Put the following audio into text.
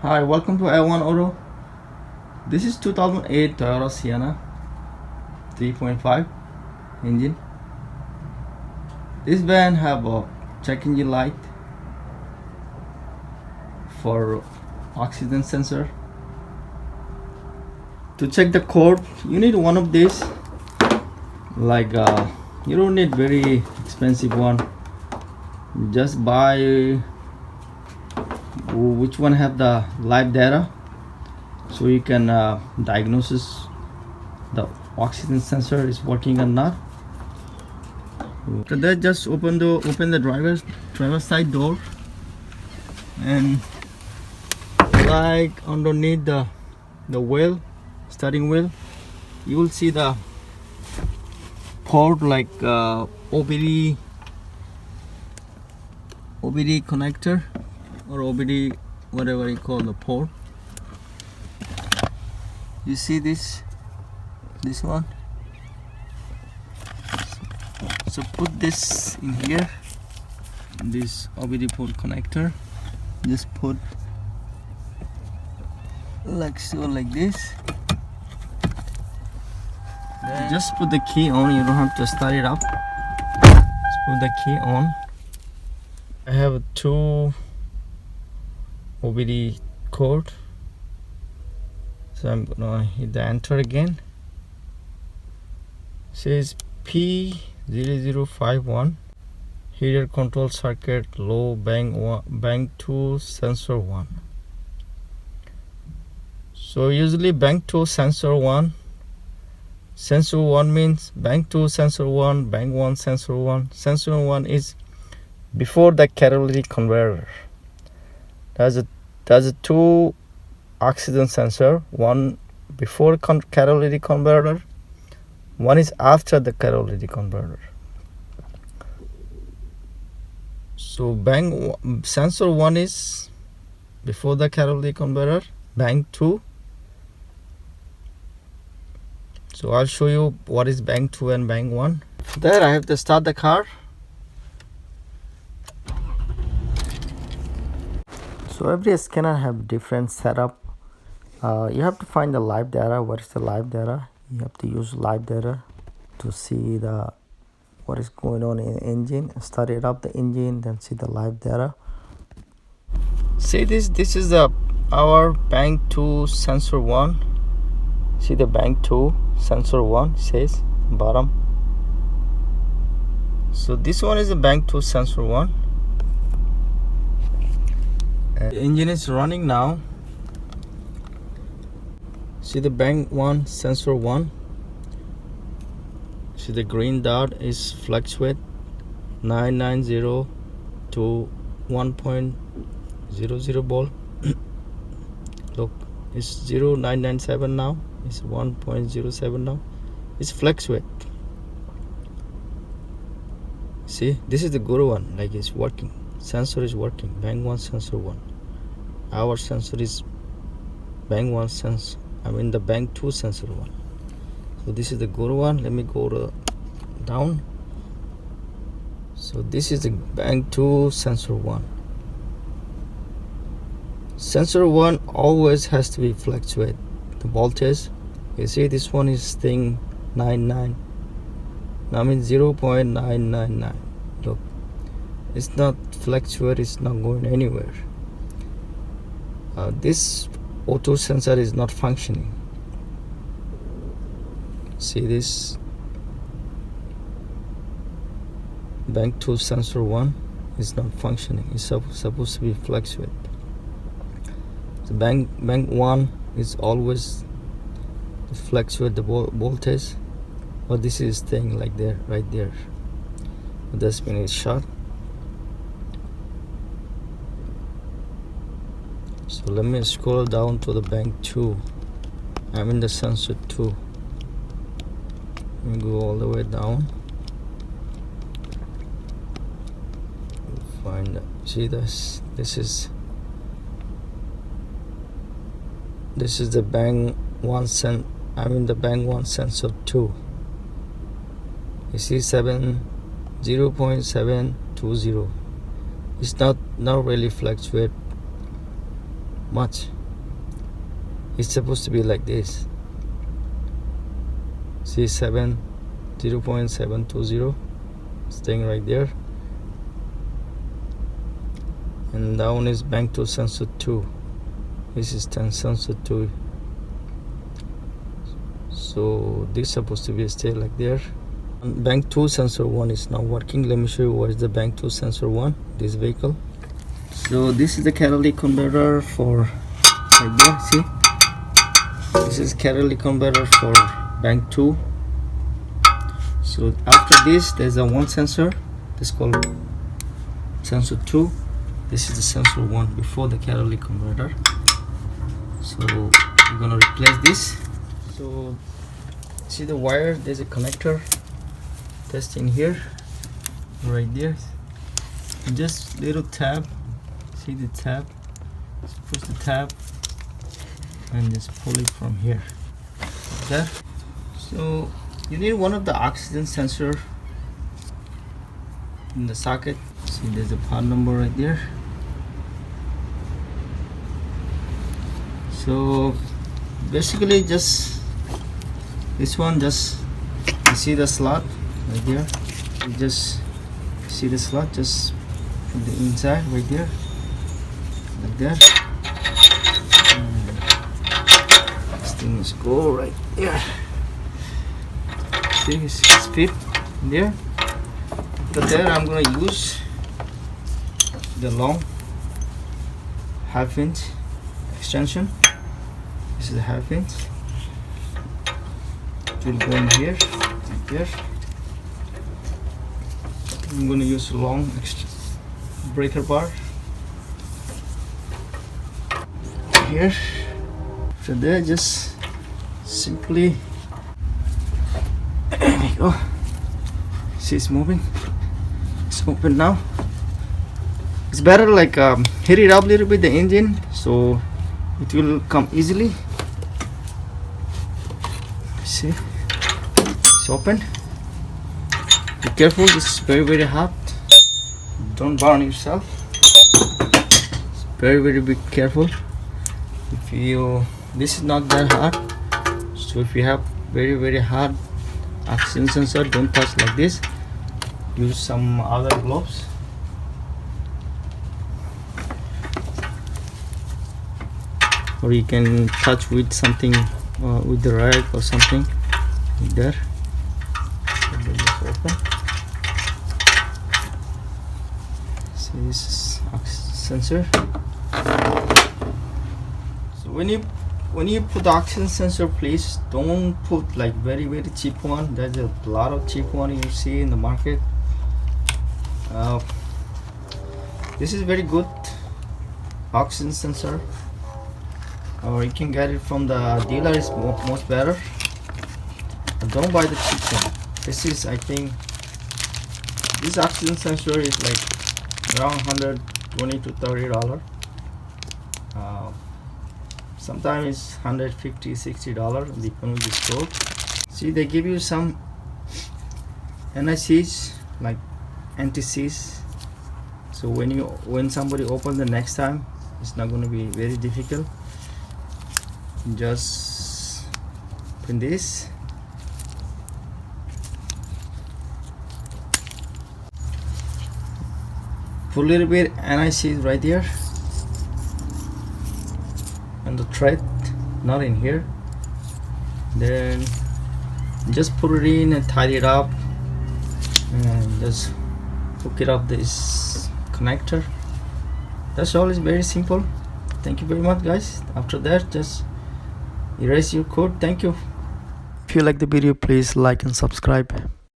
Hi, welcome to L1 Auto. This is 2008 Toyota Sienna 3.5 engine. This van have a check engine light for oxygen sensor. To check the code, you need one of these. You don't need very expensive one. Just buy which one have the live data, so you can diagnose the oxygen sensor is working or not. So that just open the driver's side door, and like underneath the wheel, steering wheel, you will see the port like OBD connector or OBD, whatever you call the port. You see this one? So put this in here, this OBD port connector. Just put like so, like this. Then just put the key on. You don't have to start it up. Just put the key on. I have two OBD code, so I'm gonna hit the enter again. It says P0051 heater control circuit low bank 2 sensor 1. So usually bank 2 sensor 1 means bank 2 sensor 1, bank 1 sensor 1. Sensor 1 is before the catalytic converter. There's a two oxygen sensor, one before catalytic converter, one is after the catalytic converter. So sensor 1 is before the catalytic converter, bank 2. So I'll show you what is bank 2 and bank 1. There I have to start the car. So every scanner have different setup. You have to find the live data. What is the live data? You have to use live data to see what is going on in the engine. Start it up the engine, then see the live data. See this is our bank 2 sensor 1. See the bank 2 sensor 1 says bottom. So this one is the bank 2 sensor 1. The engine is running now. See the bank 1 sensor 1. See the green dot is fluctuate 990 to 1.00 volt. Look, it's 0997 now. It's 1.07 now. It's fluctuate. See, this is the good one. Like it's working. Sensor is working. Bank 1 sensor 1. Our sensor is bank 1 sensor. The bank 2 sensor 1. So this is the good one. Let me go down. So this is the bank 2 sensor 1. Sensor 1 always has to be fluctuate the voltage. You see this one is staying 99. 0.999. Look, it's not fluctuate, it's not going anywhere. This auto sensor is not functioning. See this bank 2 sensor 1 is not functioning. It's supposed to be fluctuate. The bank 1 is always fluctuate the voltage, but this is staying like there, right there. The spin is short. So let me scroll down to the bank 2. I'm in the sensor 2. Let me go all the way down. Find see this. This is the bank 1 the bank 1 sensor 2. You see 0.720. It's not really fluctuate. much. It's supposed to be like this. See, 0.720 staying right there, and that one is bank 2 sensor 2. This is 10 sensor 2. So this is supposed to be stay like there. And bank 2 sensor 1 is not working. Let me show you what is the bank 2 sensor 1, this vehicle. So this is the catalytic converter for right there. See, this is catalytic converter for bank 2. So after this there's a one sensor, this is called sensor 2. This is the sensor 1 before the catalytic converter. So we're gonna replace this. So see the wire, there's a connector just in here, right there. Just little tab, see the tab, just push the tab and just pull it from here like that. So you need one of the oxygen sensor in the socket. See, there's a part number right there. So basically just this one, just you see the slot right there, you just see the slot, just put the inside right there like that. This thing is go right there. See, it's fit there. But there I'm gonna use the long 1/2 inch extension. This is a 1/2 inch. It will go in here, right there. I'm gonna use a long breaker bar here. So there, just simply, there we go. See, it's moving. It's open now. It's better like hit it up a little bit the engine, so it will come easily. See, it's open. Be careful, this is very hot. Don't burn yourself. It's very be careful. If you, this is not that hot, so if you have very hot oxygen sensor, don't touch like this. Use some other gloves. Or you can touch with something, with the rag or something like that. And then just open. See, this is oxygen sensor. So when you put the oxygen sensor, please don't put like very cheap one. There's a lot of cheap one you see in the market. This is very good oxygen sensor, or you can get it from the dealer, is most better. But don't buy the cheap one. This is, I think, this oxygen sensor is like around $120 to $30. Sometimes it's $150, $60 depending on the store. See, they give you some NICs like anti-seize, so when somebody opens the next time, it's not going to be very difficult. Just put this, put a little bit NICs right there, and the thread not in here. Then just put it in and tidy it up, and just hook it up this connector. That's all. Is very simple. Thank you very much, guys. After that, just erase your code. Thank you. If you like the video, please like and subscribe.